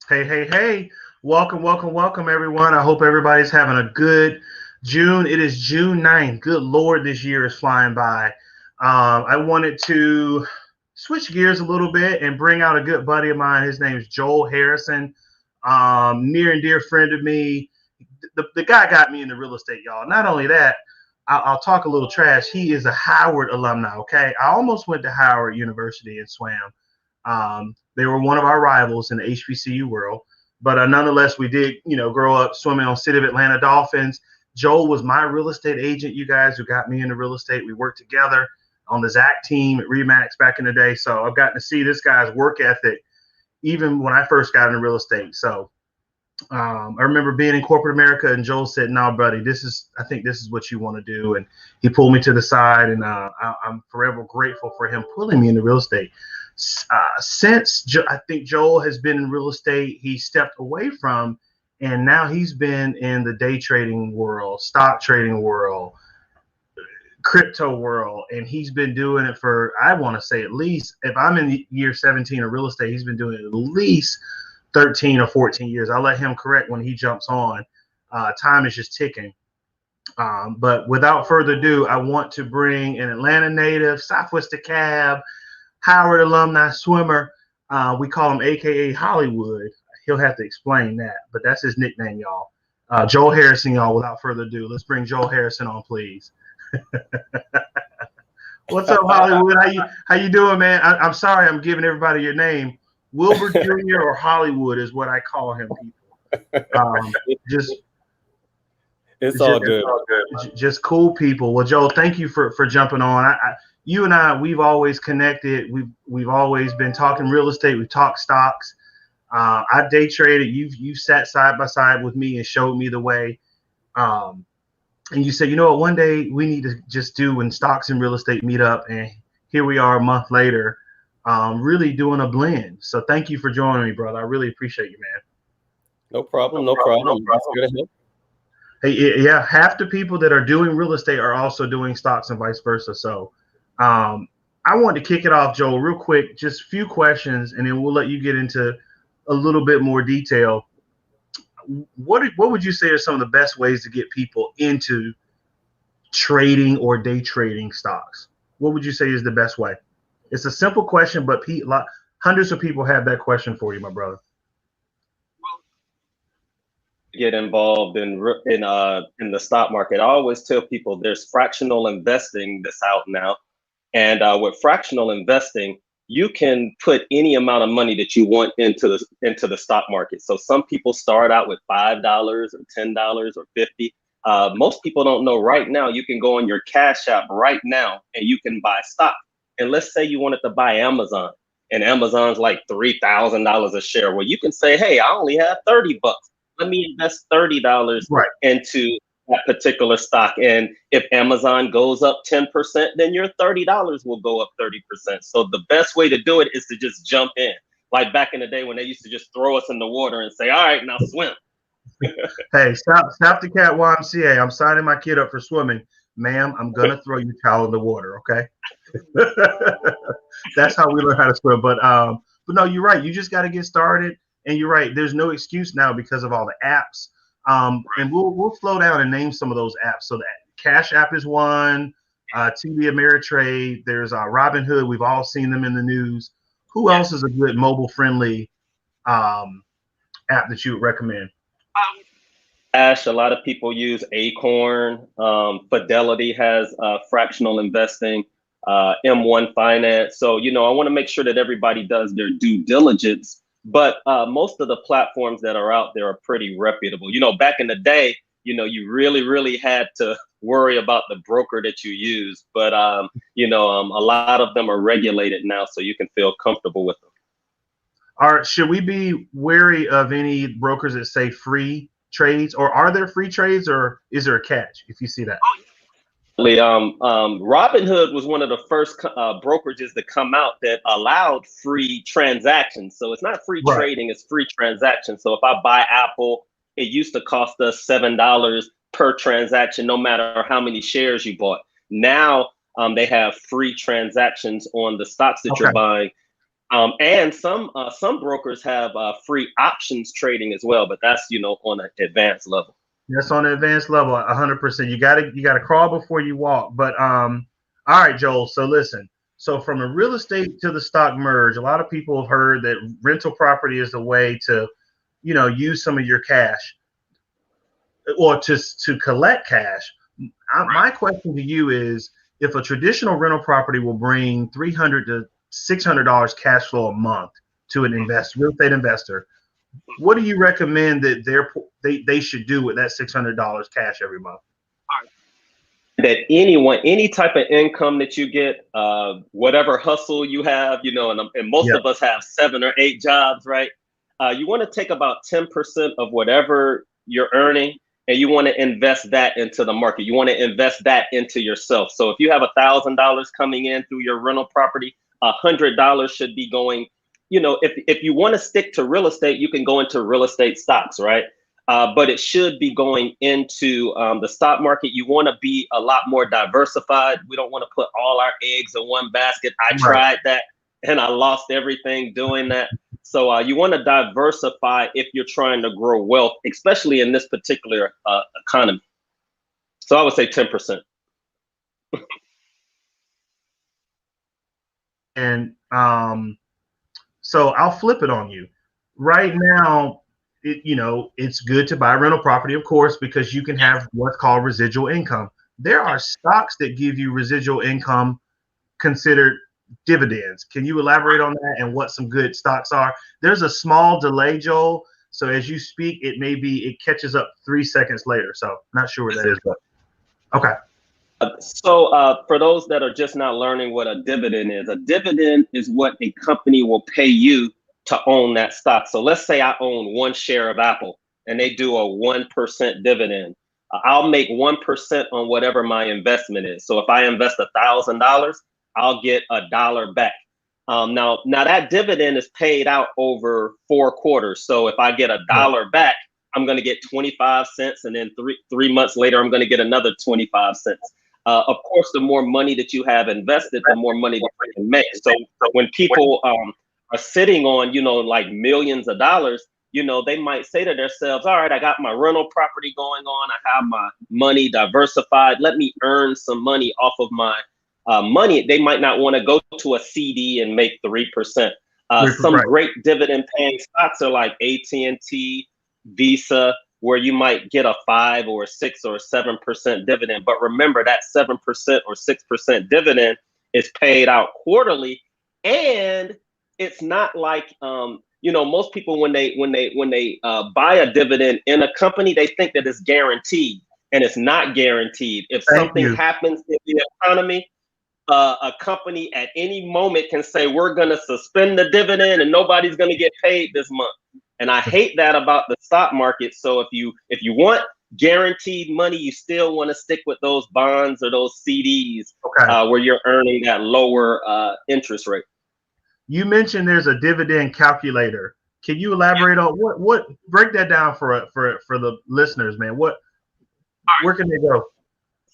Hey, hey, hey. Welcome, welcome, welcome, everyone. I hope everybody's having a good June. It is June 9th. Good Lord, this year is flying by. I wanted to switch gears a little bit and bring out a good buddy of mine. His name is Joel Harrison, near and dear friend of me. The guy got me into real estate, y'all. Not only that, I'll talk a little trash. He is a Howard alumni, okay? I almost went to Howard University and swam. They were one of our rivals in the HBCU world, but nonetheless, we did, grow up swimming on City of Atlanta Dolphins. Joel was my real estate agent, you guys, who got me into real estate. We worked together on the Zach team at Remax back in the day. So I've gotten to see this guy's work ethic even when I first got into real estate. So I remember being in corporate America, and Joel said, "No, buddy, I think this is what you want to do." And he pulled me to the side, and I'm forever grateful for him pulling me into real estate. I think Joel has been in real estate, he stepped away from, and now he's been in the day trading world, stock trading world, crypto world, and he's been doing it for, I want to say, at least, if I'm in year 17 of real estate, he's been doing it at least 13 or 14 years. I'll let him correct when he jumps on. Time is just ticking. But without further ado, I want to bring an Atlanta native, Southwest DeKalb, Howard alumni swimmer. We call him AKA Hollywood. He'll have to explain that, but that's his nickname, y'all. Joel Harrison, y'all. Without further ado, let's bring Joel Harrison on, please. What's up, Hollywood? How you doing, man? I'm sorry, I'm giving everybody your name. Wilbur Jr. or Hollywood is what I call him, people. Just it's all good. Just cool people. Well, Joel, thank you for jumping on. You and I, we've always connected. We've always been talking real estate. We talk stocks. I day traded. You sat side by side with me and showed me the way. And you said, you know what, one day we need to just do when stocks and real estate meet up. And here we are a month later, really doing a blend. So thank you for joining me, brother. I really appreciate you, man. No problem. No problem. Good to help. Hey, yeah, half the people that are doing real estate are also doing stocks and vice versa. So I want to kick it off, Joel, real quick, just a few questions, and then we'll let you get into a little bit more detail. What would you say are some of the best ways to get people into trading or day trading stocks? What would you say is the best way? It's a simple question, but hundreds of people have that question for you, my brother. Get involved in the stock market. I always tell people there's fractional investing that's out now, and with fractional investing, you can put any amount of money that you want into the stock market. So some people start out with $5 or $10 or $50. Most people don't know right now you can go on your Cash App right now and you can buy stock. And let's say you wanted to buy Amazon, and Amazon's like $3,000 a share. Well, you can say, hey, I only have $30. Let me invest $30 into that particular stock. And if Amazon goes up 10%, then your $30 will go up 30%. So the best way to do it is to just jump in. Like back in the day when they used to just throw us in the water and say, all right, now swim. Hey, stop the cat YMCA. I'm signing my kid up for swimming. Ma'am, I'm going to throw your towel in the water, okay? That's how we learn how to swim. But no, you're right. You just got to get started. And you're right. There's no excuse now because of all the apps. And we'll slow down and name some of those apps. So the Cash App is one. TD Ameritrade. There's Robinhood. We've all seen them in the news. Who else is a good mobile-friendly app that you would recommend? Ash, a lot of people use Acorn. Fidelity has fractional investing. M1 Finance. So, I want to make sure that everybody does their due diligence. But most of the platforms that are out there are pretty reputable. Back in the day, you really, really had to worry about the broker that you use. But, a lot of them are regulated now, so you can feel comfortable with them. All right. Should we be wary of any brokers that say free trades, or are there free trades, or is there a catch if you see that? Robinhood was one of the first brokerages to come out that allowed free transactions. So it's not free trading, it's free transactions. So if I buy Apple, it used to cost us $7 per transaction, no matter how many shares you bought. Now they have free transactions on the stocks that you're buying. And some brokers have free options trading as well, but that's on an advanced level. That's on the advanced level, 100%. You gotta crawl before you walk. But all right, Joel. So listen. So from a real estate to the stock merge, a lot of people have heard that rental property is a way to, use some of your cash, or to collect cash. My question to you is, if a traditional rental property will bring $300 to $600 cash flow a month to an real estate investor, what do you recommend that they should do with that $600 cash every month? That any type of income that you get, whatever hustle you have, and most of us have 7 or 8 jobs, right? You want to take about 10% of whatever you're earning, and you want to invest that into the market. You want to invest that into yourself. So if you have $1,000 coming in through your rental property, $100 should be going, if you want to stick to real estate, you can go into real estate stocks, right? But it should be going into the stock market. You want to be a lot more diversified. We don't want to put all our eggs in one basket. I tried that and I lost everything doing that. So you want to diversify if you're trying to grow wealth, especially in this particular economy. So I would say 10%. And so I'll flip it on you. Right now, it's good to buy rental property, of course, because you can have what's called residual income. There are stocks that give you residual income considered dividends. Can you elaborate on that and what some good stocks are? There's a small delay, Joel. So as you speak, it catches up 3 seconds later. So not sure what that is, but okay. So for those that are just not learning what a dividend is what a company will pay you to own that stock. So let's say I own 1 share of Apple and they do a 1% dividend. I'll make 1% on whatever my investment is. So if I invest $1,000, I'll get $1 back. Now that dividend is paid out over 4 quarters. So if I get $1 back, I'm going to get 25 cents. And then three months later, I'm going to get another 25 cents. Of course, the more money that you have invested, the more money that you can make. So when people are sitting on, like millions of dollars, they might say to themselves, all right, I got my rental property going on. I have my money diversified. Let me earn some money off of my money. They might not want to go to a CD and make 3%. Some great dividend paying stocks are like AT&T, Visa, where you might get a 5 or 6 or 7% dividend. But remember, that 7% or 6% dividend is paid out quarterly. And it's not like, most people, when they buy a dividend in a company, they think that it's guaranteed, and it's not guaranteed. If something happens in the economy, a company at any moment can say, we're going to suspend the dividend and nobody's going to get paid this month. And I hate that about the stock market. So if you want guaranteed money, you still want to stick with those bonds or those CDs where you're earning that lower interest rate. You mentioned there's a dividend calculator. Can you elaborate on what break that down for the listeners, man? Where can they go?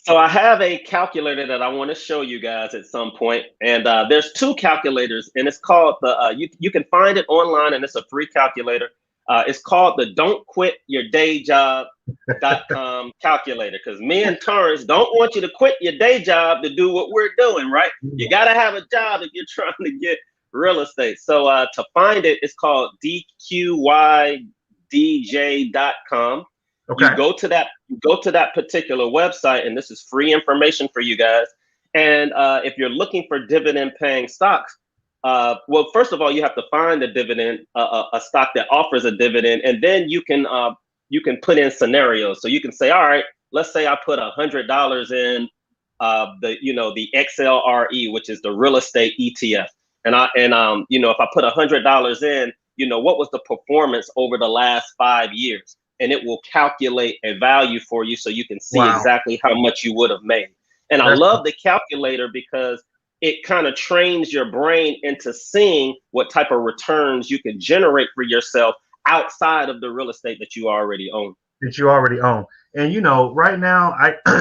So I have a calculator that I want to show you guys at some point. And there's 2 calculators, and it's called you can find it online, and it's a free calculator. It's called the Don't Quit Your Day Job.com calculator, because me and Torrance don't want you to quit your day job to do what we're doing, right? You got to have a job if you're trying to get real estate. So to find it, it's called DQYDJ.com. You go to that particular website, and this is free information for you guys. And if you're looking for dividend paying stocks, well, first of all, you have to find a dividend, a stock that offers a dividend, and then you can put in scenarios. So you can say, all right, let's say I put $100 in the XLRE, which is the real estate ETF, and if I put $100 in, what was the performance over the last 5 years? And it will calculate a value for you so you can see exactly how much you would have made. And I love the calculator because it kind of trains your brain into seeing what type of returns you can generate for yourself outside of the real estate that you already own. And right now,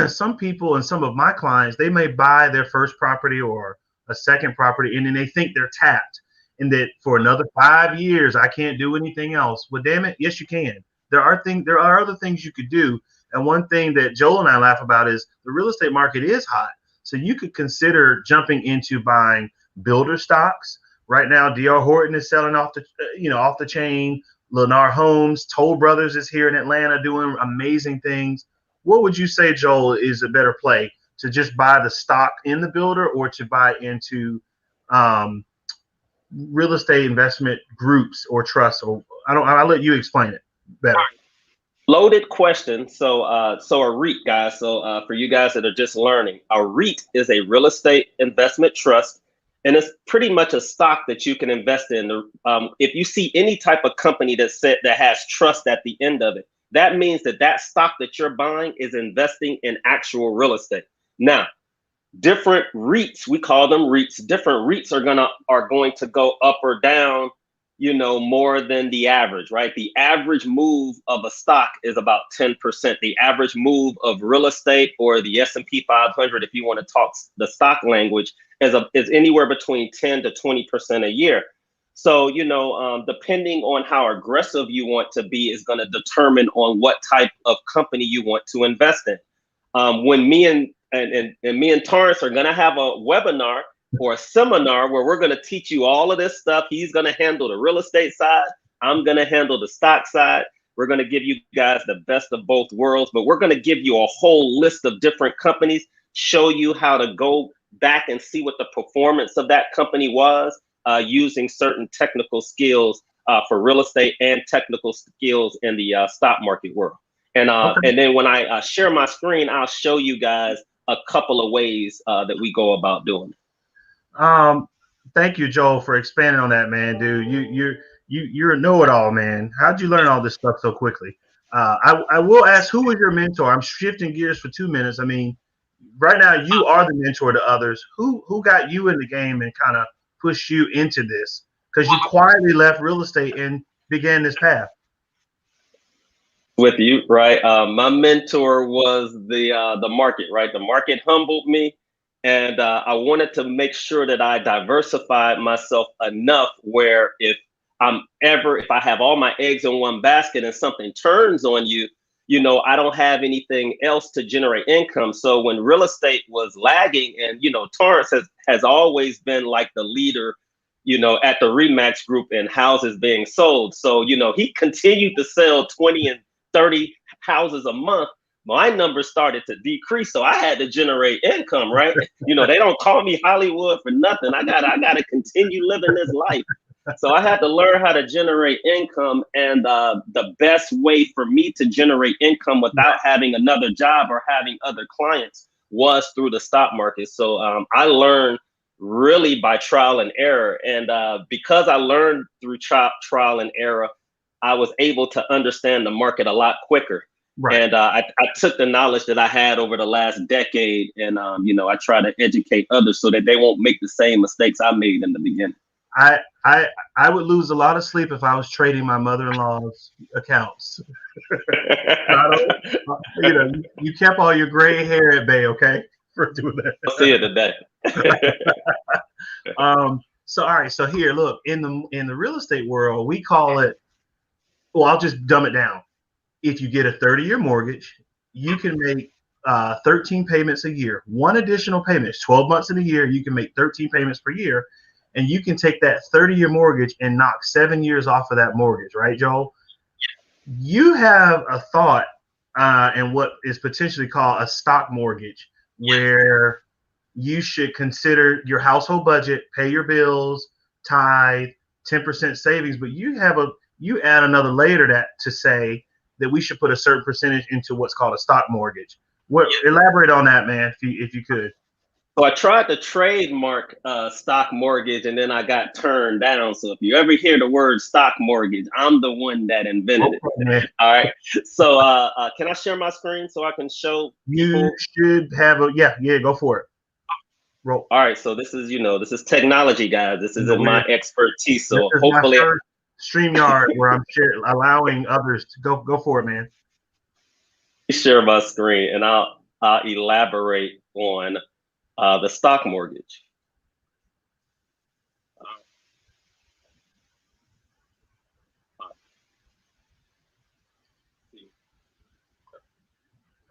some people and some of my clients, they may buy their first property or a second property, and then they think they're tapped. and that for another 5 years I can't do anything else. Well, damn it, yes you can. There are other things you could do. And one thing that Joel and I laugh about is the real estate market is hot. So you could consider jumping into buying builder stocks. Right now, D.R. Horton is selling off the chain. Lennar Homes, Toll Brothers is here in Atlanta doing amazing things. What would you say, Joel, is a better play, to just buy the stock in the builder or to buy into real estate investment groups or trusts? Or I'll let you explain it better. Loaded question. So a REIT, guys. So for you guys that are just learning, a REIT is a real estate investment trust, and it's pretty much a stock that you can invest in. If you see any type of company that has trust at the end of it, that means that stock that you're buying is investing in actual real estate. Now, different REITs, we call them REITs. Different REITs are going to go up or down, more than the average, right? The average move of a stock is about 10%. The average move of real estate, or the S&P 500, if you want to talk the stock language, is anywhere between 10 to 20% a year. So, depending on how aggressive you want to be is going to determine on what type of company you want to invest in. When me and Torrance are going to have a webinar or a seminar where we're going to teach you all of this stuff. He's going to handle the real estate side. I'm going to handle the stock side. We're going to give you guys the best of both worlds, but we're going to give you a whole list of different companies, show you how to go back and see what the performance of that company was, using certain technical skills for real estate and technical skills in the stock market world. And then when I share my screen, I'll show you guys a couple of ways that we go about doing it. Thank you, Joel, for expanding on that, man, dude. You're a know-it-all, man. How'd you learn all this stuff so quickly? I will ask, who was your mentor? I'm shifting gears for 2 minutes. I mean, right now you are the mentor to others. Who got you in the game and kind of pushed you into this? Because you quietly left real estate and began this path. With you, right? My mentor was the market, right? The market humbled me. And I wanted to make sure that I diversified myself enough where if I have all my eggs in one basket and something turns on you, I don't have anything else to generate income. So when real estate was lagging, and, Torrance has always been like the leader, at the RE/MAX group in houses being sold. So, he continued to sell 20 and 30 houses a month. My numbers started to decrease, so I had to generate income, right? They don't call me Hollywood for nothing. I gotta continue living this life. So I had to learn how to generate income, and the best way for me to generate income without having another job or having other clients was through the stock market. So I learned really by trial and error, and because I learned through trial and error, I was able to understand the market a lot quicker. Right. And I took the knowledge that I had over the last decade, and I try to educate others so that they won't make the same mistakes I made in the beginning. I would lose a lot of sleep if I was trading my mother-in-law's accounts. You kept all your gray hair at bay, okay, for doing that. I'll see you today. So all right, so here, look, in the real estate world, we call it. Well, I'll just dumb it down. If you get a 30-year mortgage, you can make 13 payments a year. One additional payment, 12 months in a year, you can make 13 payments per year, and you can take that 30-year mortgage and knock 7 years off of that mortgage, right, Joel? You have a thought in what is potentially called a stock mortgage, where you should consider your household budget, pay your bills, tithe, 10% savings, but you add another layer to that to say that we should put a certain percentage into what's called a stock mortgage. Elaborate on that, man, if you could. So I tried to trademark stock mortgage, and then I got turned down. So if you ever hear the word stock mortgage, I'm the one that invented it. All right. So can I share my screen so I can show people? You should have yeah, go for it. Roll. All right. So this is technology, guys. This isn't my expertise. So hopefully. StreamYard, where I'm allowing others to go for it, man. Share my screen, and I'll elaborate on the stock mortgage.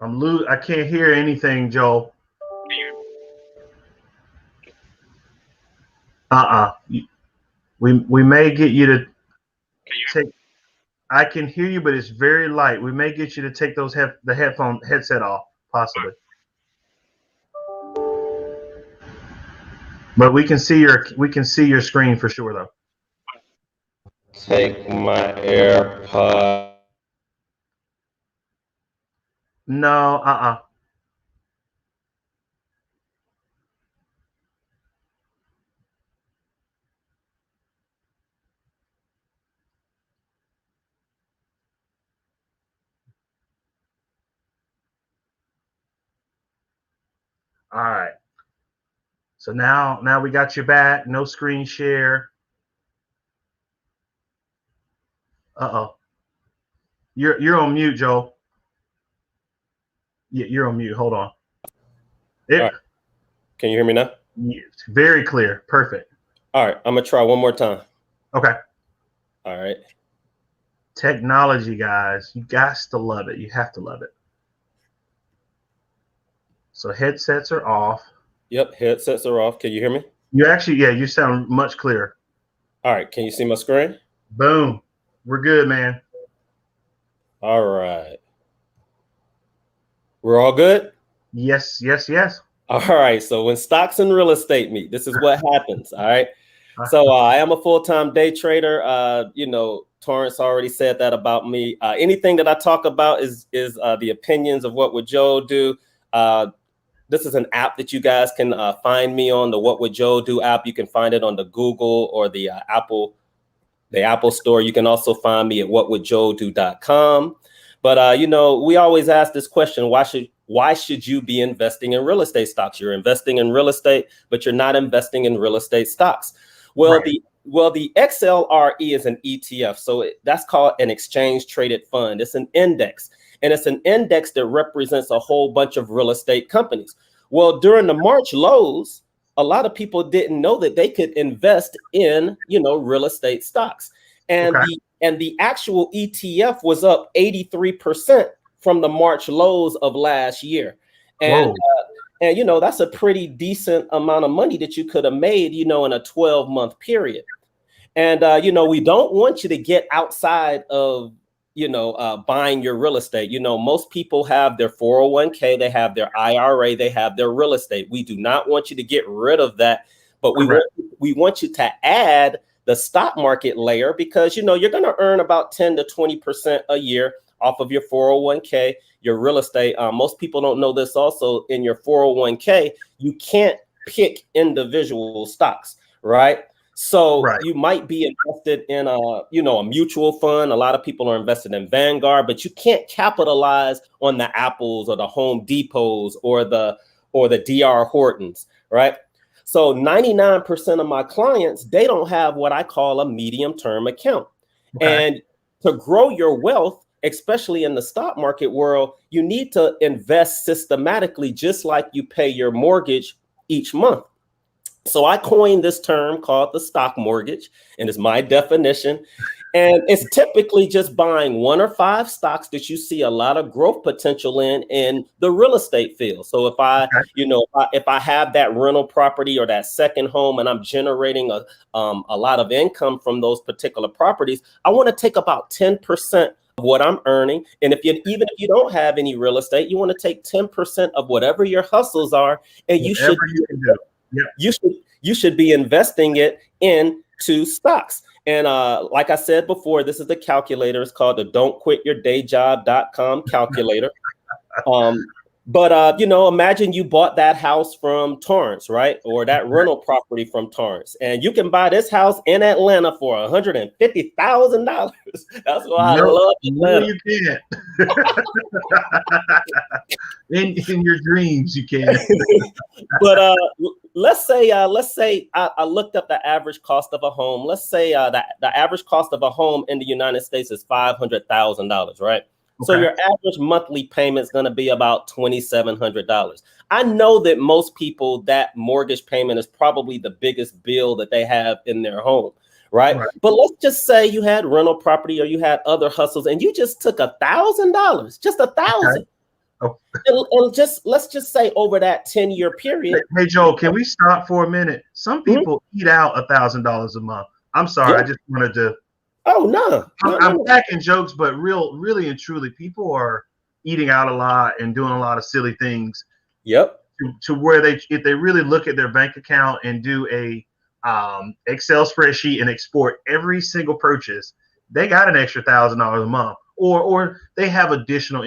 I can't hear anything, Joel. We may get you to take. I can hear you, but it's very light. We may get you to take those the headset off, possibly. But we can see your screen for sure, though. Take my AirPod. No, All right. So now we got you back. No screen share. You're on mute, Joel. Yeah, you're on mute. Hold on. Right. Can you hear me now? It's very clear. Perfect. All right. I'm gonna try one more time. Okay. All right. Technology, guys. You got to love it. You have to love it. So headsets are off. Yep, headsets are off. Can you hear me? You sound much clearer. All right. Can you see my screen? Boom. We're good, man. All right. We're all good? Yes. All right. So when stocks and real estate meet, this is what happens. All right. So I am a full-time day trader. Torrance already said that about me. Anything that I talk about is the opinions of What Would Joe Do. This is an app that you guys can find me on, the What Would Joe Do app. You can find it on the Google or the Apple Store. You can also find me at whatwouldjoedo.com. But we always ask this question: why should you be investing in real estate stocks? You're investing in real estate, but you're not investing in real estate stocks. Well, right. The XLRE is an ETF, so that's called an exchange traded fund. It's an index, and it's an index that represents a whole bunch of real estate companies. Well, during the March lows, a lot of people didn't know that they could invest in, real estate stocks. And the actual ETF was up 83% from the March lows of last year. And that's a pretty decent amount of money that you could have made, in a 12-month period. And, we don't want you to get outside of, buying your real estate. Most people have their 401k, they have their IRA, they have their real estate. We do not want you to get rid of that, but we want you to add the stock market layer, because, you're going to earn about 10 to 20% a year off of your 401k, your real estate. Most people don't know this also. In your 401k, you can't pick individual stocks, right? So you might be invested in a mutual fund. A lot of people are invested in Vanguard, but you can't capitalize on the Apples or the Home Depots or the DR Hortons, right? So 99% of my clients, they don't have what I call a medium-term account. Okay. And to grow your wealth, especially in the stock market world, you need to invest systematically, just like you pay your mortgage each month. So I coined this term called the stock mortgage, and it's my definition. And it's typically just buying 1 or 5 stocks that you see a lot of growth potential in the real estate field. So if I have that rental property or that second home and I'm generating a lot of income from those particular properties, I want to take about 10% of what I'm earning. And even if you don't have any real estate, you want to take 10% of whatever your hustles are, and you should be investing it into stocks. And like I said before, this is the calculator. It's called the don'tquityourdayjob.com calculator. But imagine you bought that house from Torrance, right? Or that rental property from Torrance. And you can buy this house in Atlanta for $150,000. That's why I love Atlanta. No, you can't. in your dreams, you can. But let's say I looked up the average cost of a home. Let's say the average cost of a home in the United States is $500,000, right? Okay. So your average monthly payment is going to be about $2,700. I know that most people, that mortgage payment is probably the biggest bill that they have in their home, right? But let's just say you had rental property or you had other hustles and you just took $1,000, just $1,000. Okay. Oh. Let's just say over that 10-year period. Hey, Joel, can we stop for a minute? Some people eat out $1,000 a month. I'm sorry, I just wanted to. Oh no, I'm cracking jokes, but really and truly, people are eating out a lot and doing a lot of silly things. Yep. To where if they really look at their bank account and do a Excel spreadsheet and export every single purchase, they got an extra $1,000 a month, or they have additional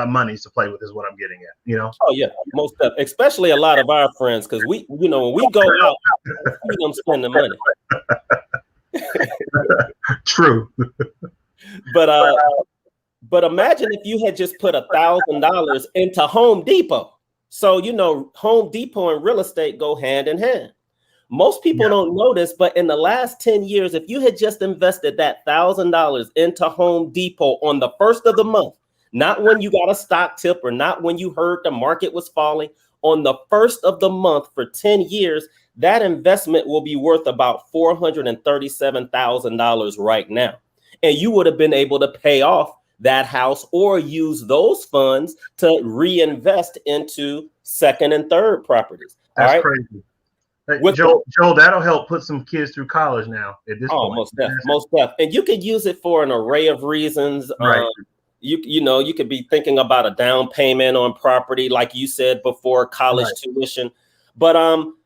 monies to play with. Is what I'm getting at. You know. Oh yeah, most of, especially a lot of our friends, because we, when we go out, we don't spend the money. True. But imagine if you had just put $1,000 into Home Depot. So Home Depot and real estate go hand in hand. Most people don't know this, but in the last 10 years, if you had just invested that $1,000 into Home Depot on the first of the month, not when you got a stock tip or not when you heard the market was falling, on the first of the month for 10 years, that investment will be worth about $437,000 right now. And you would have been able to pay off that house or use those funds to reinvest into second and third properties. That's crazy. Joel, that'll help put some kids through college now at this point. Most definitely. And you could use it for an array of reasons. Right. You could be thinking about a down payment on property, like you said before, college tuition. But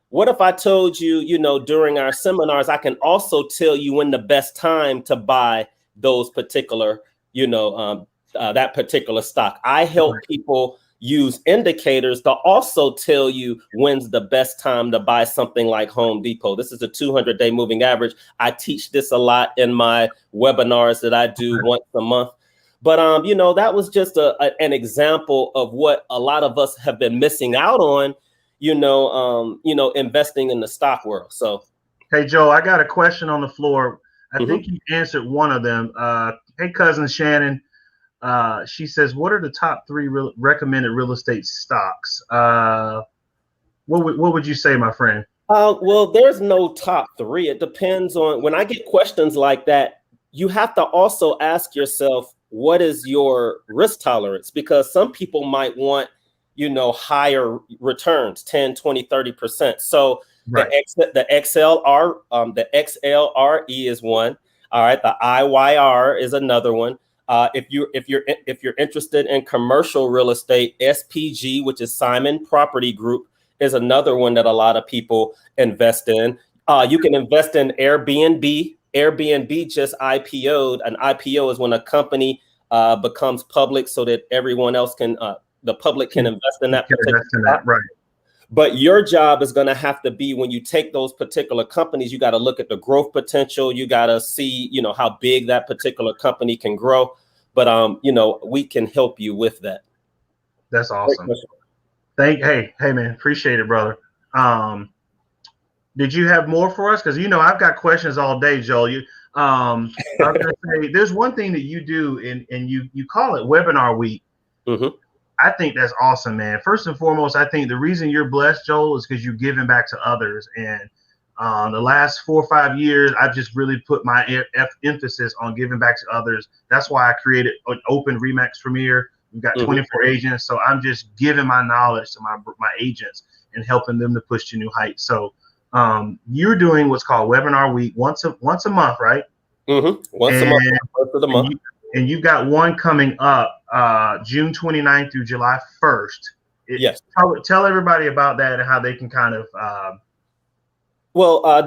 what if I told you, during our seminars, I can also tell you when the best time to buy those particular, that particular stock. I help people use indicators to also tell you when's the best time to buy something like Home Depot. This is a 200-day moving average. I teach this a lot in my webinars that I do once a month. But, that was just an example of what a lot of us have been missing out on, investing in the stock world. So, hey, Joe, I got a question on the floor. I think you answered one of them. Hey, cousin Shannon, she says, what are the top 3 recommended real estate stocks? What would you say, my friend? Well, there's no top 3. It depends on, when I get questions like that, you have to also ask yourself, what is your risk tolerance? Because some people might want, higher returns, 10, 20, 30%. So the XLRE is one. All right. The IYR is another one. If you're interested in commercial real estate, SPG, which is Simon Property Group, is another one that a lot of people invest in. You can invest in Airbnb. Airbnb just IPO'd. An IPO is when a company becomes public so that everyone else the public can invest in that particular stock. Right. But your job is going to have to be, when you take those particular companies, you got to look at the growth potential. You got to see, how big that particular company can grow. But, we can help you with that. That's awesome. Hey, man, appreciate it, brother. Did you have more for us? Because, I've got questions all day, Joel. I was going to say, there's one thing that you do, and you call it Webinar Week. Mm-hmm. I think that's awesome, man. First and foremost, I think the reason you're blessed, Joel, is because you're giving back to others. And the last 4 or 5 years, I've just really put my emphasis on giving back to others. That's why I created an open RE/MAX Premier. We've got 24 agents. So I'm just giving my knowledge to my agents and helping them to push to new heights. So you're doing what's called Webinar Week once a month, right? Mm-hmm. Once a month, first of the month. And you've got one coming up June 29th through July 1st. Yes. Tell everybody about that and how they can kind of.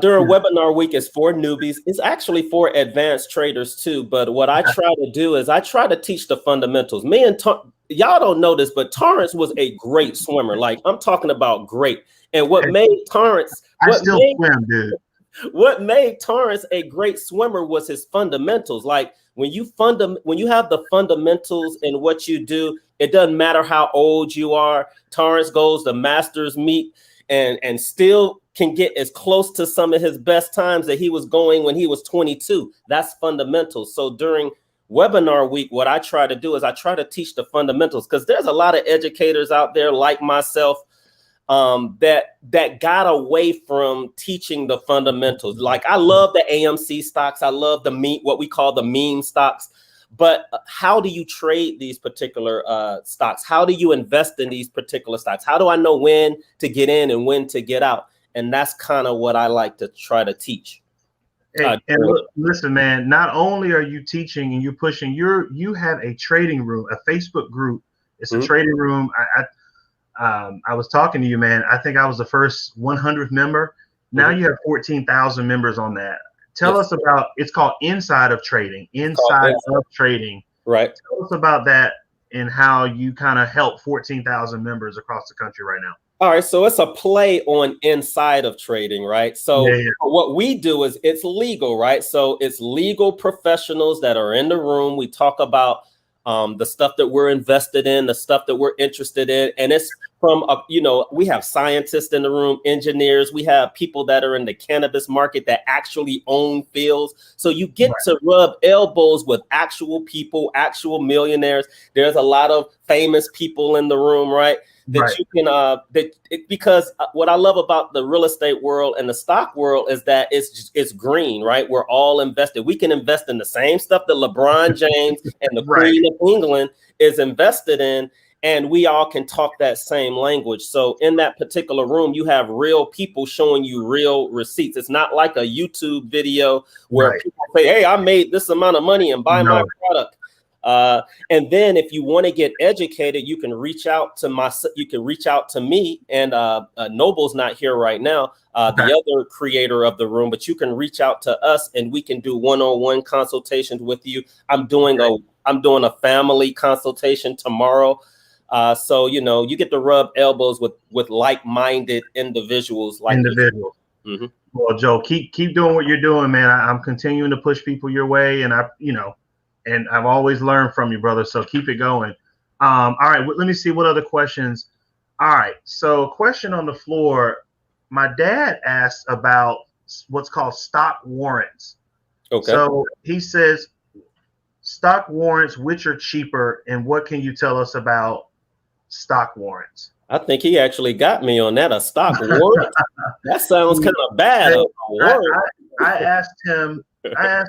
During Webinar Week is for newbies. It's actually for advanced traders too. But what I try to do is I try to teach the fundamentals. Me and y'all don't know this, but Torrance was a great swimmer. Like, I'm talking about great. And what made Torrance. Swim, dude. What made Torrance a great swimmer was his fundamentals. Like, when you have the fundamentals in what you do, it doesn't matter how old you are. Torrance goes to Masters meet and still can get as close to some of his best times that he was going when he was 22. That's fundamentals. So during Webinar Week, what I try to do is I try to teach the fundamentals, because there's a lot of educators out there like myself that got away from teaching the fundamentals. Like, I love the AMC stocks. I love what we call the meme stocks. But how do you trade these particular stocks? How do you invest in these particular stocks? How do I know when to get in and when to get out? And that's kind of what I like to try to teach. And look, listen, man, not only are you teaching and you pushing, you have a trading room, a Facebook group. It's a trading room. I was talking to you, man. I think I was the first 100th member. Now you have 14,000 members on that. Tell us about, it's called Inside of Trading. Inside of Trading. Right. Tell us about that and how you kind of help 14,000 members across the country right now. All right, so it's a play on Inside of Trading, right? So what we do is it's legal, right? So it's legal professionals that are in the room. We talk about the stuff that we're invested in, the stuff that we're interested in. And it's from, we have scientists in the room, engineers. We have people that are in the cannabis market that actually own fields. So you get to rub elbows with actual people, actual millionaires. There's a lot of famous people in the room, right? That you can, because what I love about the real estate world and the stock world is that it's green, right? We're all invested. We can invest in the same stuff that LeBron James and the Queen of England is invested in, and we all can talk that same language. So in that particular room, you have real people showing you real receipts. It's not like a YouTube video where people say, "Hey, I made this amount of money and buy my product." And then if you want to get educated, you can reach out to me, and Noble's not here right now, the other creator of the room, but you can reach out to us and we can do one-on-one consultations with you. I'm doing a family consultation tomorrow. So, you get to rub elbows with like-minded individuals. Well, Joe, keep doing what you're doing, man. I'm continuing to push people your way, and and I've always learned from you, brother. So keep it going. All right. Let me see what other questions. All right. So question on the floor. My dad asked about what's called stock warrants. Okay. So he says, stock warrants, which are cheaper, and what can you tell us about stock warrants? I think he actually got me on that. A stock warrant? That sounds kind of bad. I asked him,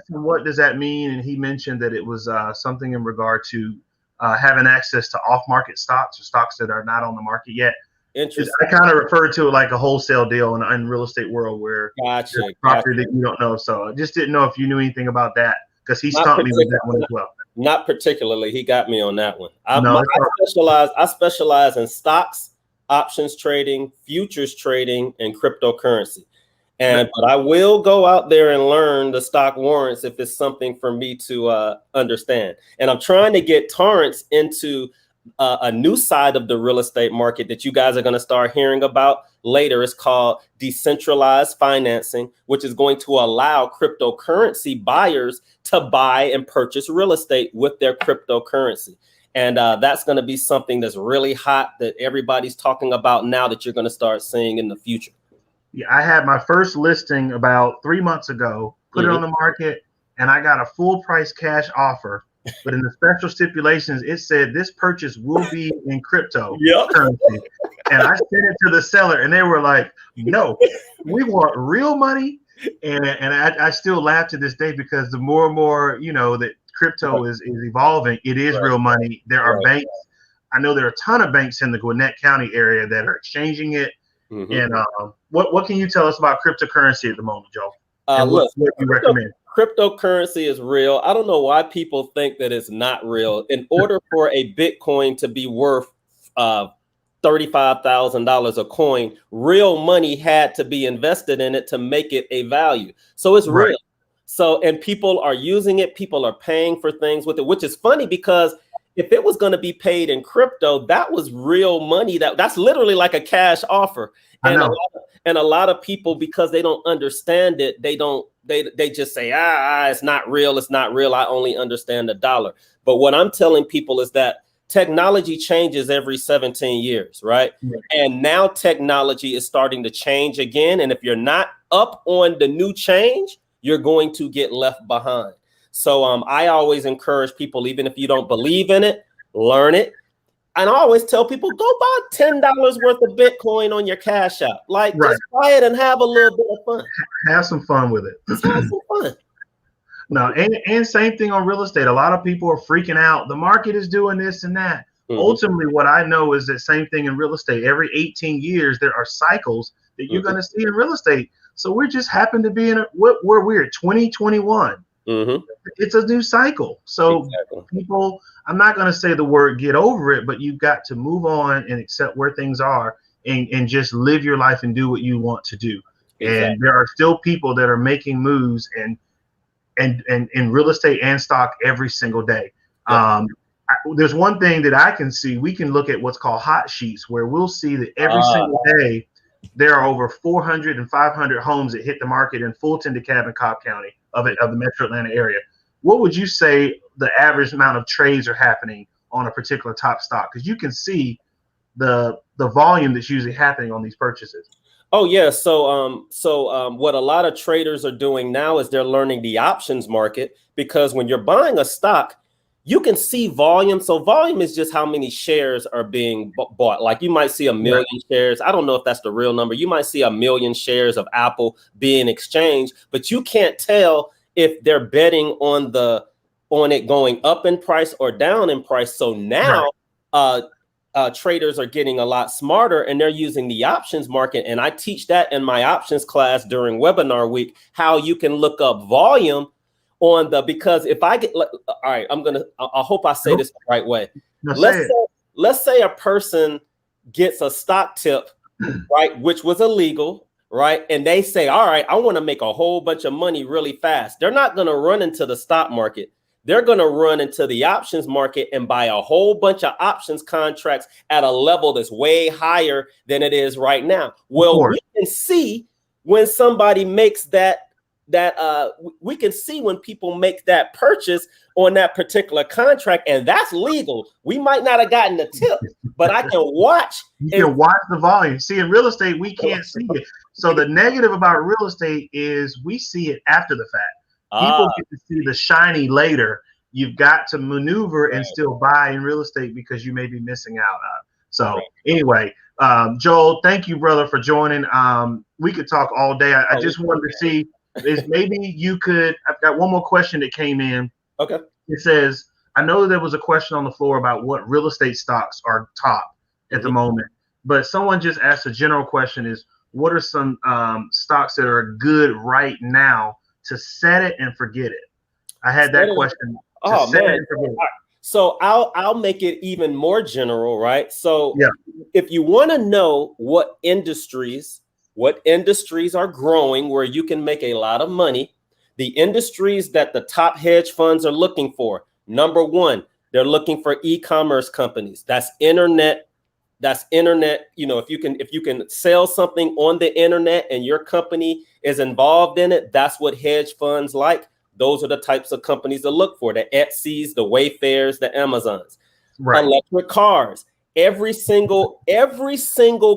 what does that mean? And he mentioned that it was something in regard to having access to off-market stocks or stocks that are not on the market yet. Interesting. I kind of refer to it like a wholesale deal in real estate world where property that you don't know. So I just didn't know if you knew anything about that, because he stumped me with that one as well. Not particularly. He got me on that one. I specialize in stocks, options trading, futures trading, and cryptocurrency. But I will go out there and learn the stock warrants if it's something for me to understand. And I'm trying to get Torrance into a new side of the real estate market that you guys are going to start hearing about later. It's called decentralized financing, which is going to allow cryptocurrency buyers to buy and purchase real estate with their cryptocurrency. And that's going to be something that's really hot that everybody's talking about now that you're going to start seeing in the future. Yeah, I had my first listing about 3 months ago, put it on the market, and I got a full price cash offer. But in the special stipulations, it said this purchase will be in cryptocurrency. And I sent it to the seller, and they were like, "No, we want real money." And I still laugh to this day, because the more and more that crypto is evolving, it is real money. There are banks. I know there are a ton of banks in the Gwinnett County area that are exchanging it. And what can you tell us about cryptocurrency at the moment, Joe? And what do you recommend? Cryptocurrency is real. I don't know why people think that it's not real. In order for a Bitcoin to be worth $35,000 a coin, real money had to be invested in it to make it a value. So it's real. So, and people are using it. People are paying for things with it, which is funny, because if it was going to be paid in crypto, that was real money. That's literally like a cash offer. And a lot of people, because they don't understand it, they just say, it's not real. It's not real. I only understand the dollar. But what I'm telling people is that technology changes every 17 years, right? And now technology is starting to change again. And if you're not up on the new change, you're going to get left behind. So I always encourage people, even if you don't believe in it, learn it. And I always tell people, go buy $10 worth of Bitcoin on your Cash App. Just buy it and have a little bit of fun. Have some fun with it. Just have some fun. No, and same thing on real estate. A lot of people are freaking out. The market is doing this and that. Ultimately, what I know is that same thing in real estate. Every 18 years, there are cycles that you're going to see in real estate. So we just happen to be in where we're at 2021. It's a new cycle. So people, I'm not going to say the word get over it, but you've got to move on and accept where things are and just live your life and do what you want to do. And there are still people that are making moves and in real estate and stock every single day. There's one thing that I can see. We can look at what's called hot sheets, where we'll see that every single day there are over 400 and 500 homes that hit the market in Fulton, DeKalb, and Cobb County of the Metro Atlanta area. What would you say the average amount of trades are happening on a particular top stock? Because you can see the volume that's usually happening on these purchases. Oh yeah, so what a lot of traders are doing now is they're learning the options market, because when you're buying a stock, you can see volume. So volume is just how many shares are being bought. Like you might see 1 million shares. I don't know if that's the real number. You might see 1 million shares of Apple being exchanged, but you can't tell if they're betting on it going up in price or down in price. So now traders are getting a lot smarter, and they're using the options market. And I teach that in my options class during webinar week, how you can look up volume on because if I get, all right, I hope I say this the right way. Let's say a person gets a stock tip, right, which was illegal, right? And they say, all right, I want to make a whole bunch of money really fast. They're not going to run into the stock market. They're going to run into the options market and buy a whole bunch of options contracts at a level that's way higher than it is right now. Well, we can see when somebody makes we can see when people make that purchase on that particular contract, and that's legal. We might not have gotten the tip, but I can watch. You can watch the volume. See, in real estate, we can't see it. So the negative about real estate is we see it after the fact. People get to see the shiny later. You've got to maneuver and still buy in real estate because you may be missing out on. So anyway, Joel, thank you, brother, for joining. We could talk all day. I just wanted to see is maybe you could. I've got one more question that came in. Okay. It says, I know there was a question on the floor about what real estate stocks are top at the moment, but someone just asked a general question: is what are some stocks that are good right now to set it and forget it? I had that question. Oh man. So I'll make it even more general, right? So if you want to know what industries are growing where you can make a lot of money, the industries that the top hedge funds are looking for, number one, they're looking for e-commerce companies. That's internet. You know, if you can sell something on the internet and your company is involved in it, that's what hedge funds like. Those are the types of companies to look for: the Etsy's, the Wayfairs, the Amazons. Electric cars. Every single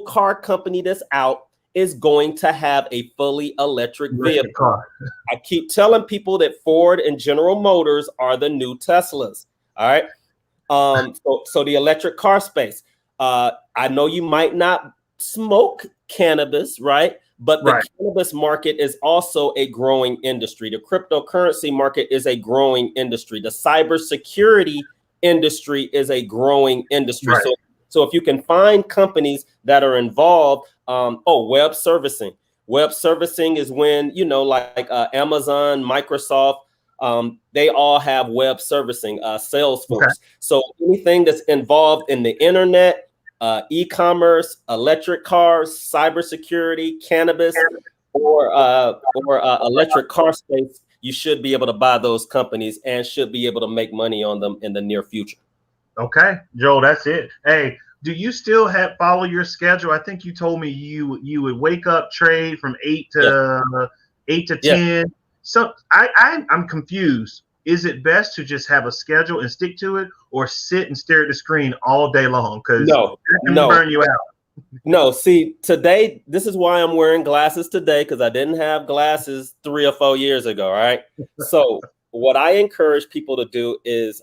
car company that's out is going to have a fully electric vehicle. I keep telling people that Ford and General Motors are the new Teslas. All right. So the electric car space. I know you might not smoke cannabis, right? But the cannabis market is also a growing industry. The cryptocurrency market is a growing industry. The cybersecurity industry is a growing industry. So if you can find companies that are involved, web servicing. Web servicing is when, you know, like Amazon, Microsoft, they all have web servicing, Salesforce. So anything that's involved in the internet, e-commerce, electric cars, cybersecurity, cannabis, or electric car space, you should be able to buy those companies and should be able to make money on them in the near future. Okay, Joel, that's it. Hey, do you still follow your schedule? I think you told me you would wake up, trade from 8 to 10. So I'm confused. Is it best to just have a schedule and stick to it, or sit and stare at the screen all day long? Because that can burn you out. No, see, today, this is why I'm wearing glasses today, because I didn't have glasses 3 or 4 years ago, right? So what I encourage people to do is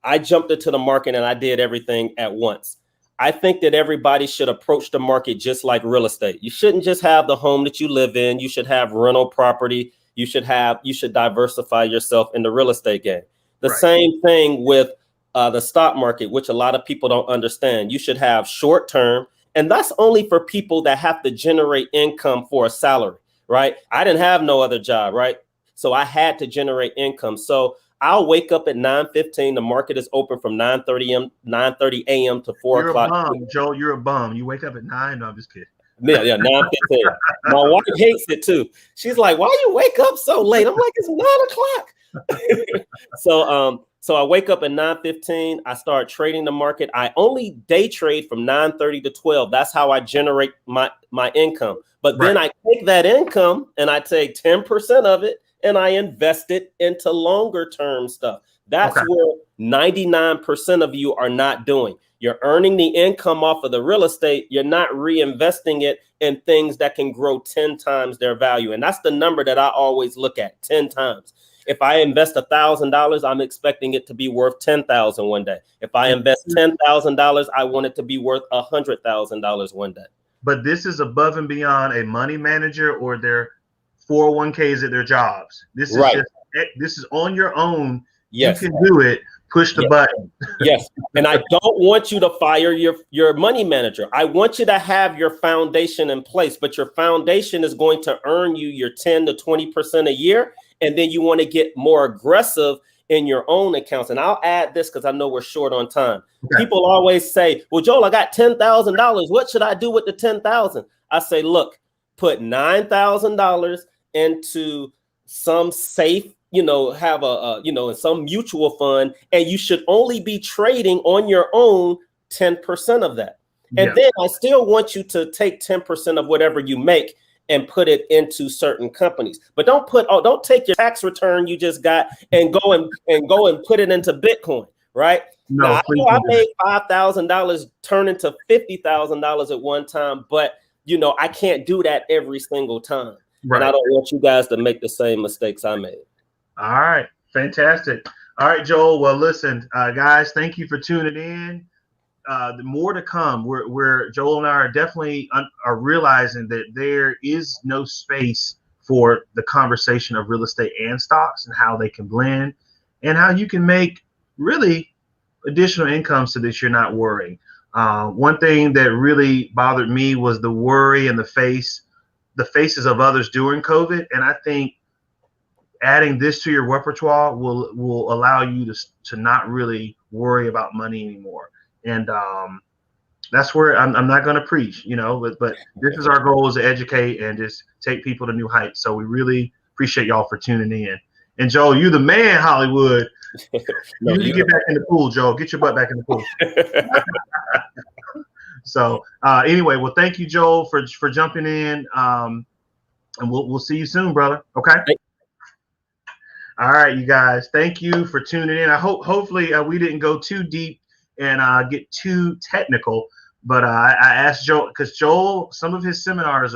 I jumped into the market and I did everything at once. I think that everybody should approach the market just like real estate. You shouldn't just have the home that you live in. You should have rental property. you should diversify yourself in the real estate game. The Right. same thing with the stock market, which a lot of people don't understand. You should have short term, and that's only for people that have to generate income for a salary, right? I didn't have no other job, right? So I had to generate income. So I'll wake up at 9:15. The market is open from 9:30 a.m. to 4 You're o'clock. a bum, Joe. You're a bum. You wake up at 9. No, I'm just kidding. Yeah, 9:15. My wife hates it too. She's like, "Why you wake up so late?" I'm like, "It's 9 o'clock." So I wake up at 9:15. I start trading the market. I only day trade from 9:30 to 12. That's how I generate my income. But then I take that income and I take 10% of it and I invest it into longer term stuff. That's where 99% of you are not doing. You're earning the income off of the real estate. You're not reinvesting it in things that can grow 10 times their value. And that's the number that I always look at, 10 times. If I invest $1,000, I'm expecting it to be worth $10,000 one day. If I invest $10,000, I want it to be worth $100,000 one day. But this is above and beyond a money manager or their 401ks at their jobs. This is this is on your own. Yes. You can do it. Push the button. Yes. And I don't want you to fire your money manager. I want you to have your foundation in place, but your foundation is going to earn you your 10 to 20% a year. And then you want to get more aggressive in your own accounts. And I'll add this because I know we're short on time. Okay. People always say, well, Joel, I got $10,000. What should I do with the $10,000? I say, look, put $9,000 into some safe, have in some mutual fund, and you should only be trading on your own 10% of that. And then I still want you to take 10% of whatever you make and put it into certain companies. But don't take your tax return you just got and go and put it into Bitcoin, right? No, now, I made $5,000 turn into $50,000 at one time, but I can't do that every single time. Right. And I don't want you guys to make the same mistakes I made. All right. Fantastic. All right, Joel. Well, listen, guys, thank you for tuning in. The more to come. We're Joel and I are definitely are realizing that there is no space for the conversation of real estate and stocks and how they can blend and how you can make really additional income so that you're not worrying. One thing that really bothered me was the worry and the faces of others during COVID. And I think adding this to your repertoire will allow you to not really worry about money anymore. And that's where I'm not going to preach, but this is our goal, is to educate and just take people to new heights. So we really appreciate y'all for tuning in. And Joel, you the man, Hollywood. No, you need to get back in the pool, Joel. Get your butt back in the pool. So anyway, well, thank you, Joel, for jumping in. And we'll see you soon, brother. Okay. All right, you guys. Thank you for tuning in. Hopefully we didn't go too deep and get too technical, but I asked Joel, because Joel, some of his seminars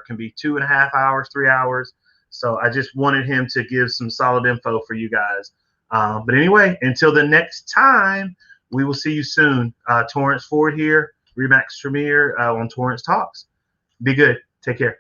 can be 2.5 hours, 3 hours. So I just wanted him to give some solid info for you guys. But anyway, until the next time, we will see you soon. Torrance Ford here, Remax Premier on Torrance Talks. Be good. Take care.